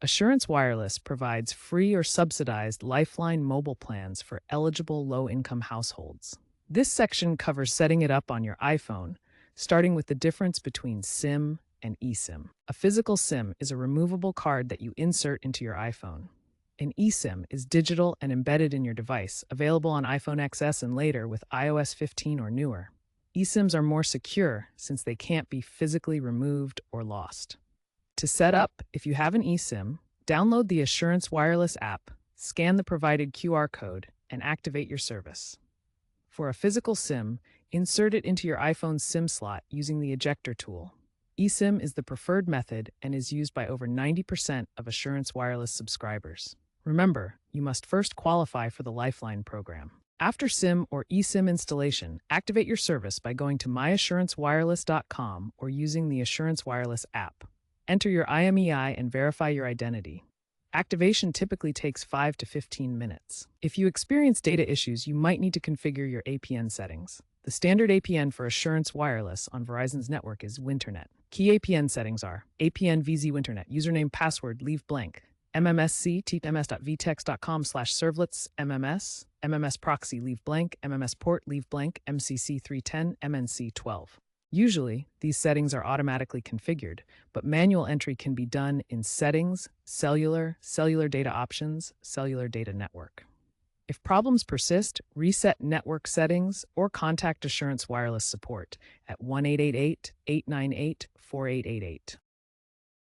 Assurance Wireless provides free or subsidized Lifeline mobile plans for eligible low-income households. This section covers setting it up on your iPhone, starting with the difference between SIM and eSIM. A physical SIM is a removable card that you insert into your iPhone. An eSIM is digital and embedded in your device, available on iPhone XS and later with iOS 15 or newer. eSIMs are more secure since they can't be physically removed or lost. To set up, if you have an eSIM, download the Assurance Wireless app, scan the provided QR code, and activate your service. For a physical SIM, insert it into your iPhone's SIM slot using the ejector tool. eSIM is the preferred method and is used by over 90% of Assurance Wireless subscribers. Remember, you must first qualify for the Lifeline program. After SIM or eSIM installation, activate your service by going to myassuranceWireless.com or using the Assurance Wireless app. Enter your IMEI and verify your identity. Activation typically takes 5 to 15 minutes. If you experience data issues, you might need to configure your APN settings. The standard APN for Assurance Wireless on Verizon's network is Winternet. Key APN settings are APN VZ Winternet, username password leave blank, MMSC tms.vtex.com/servlets MMS, MMS proxy leave blank, MMS port leave blank, MCC 310, MNC 12. Usually, these settings are automatically configured, but manual entry can be done in Settings, Cellular, Cellular Data Options, Cellular Data Network. If problems persist, reset network settings or contact Assurance Wireless support at 1-888-898-4888.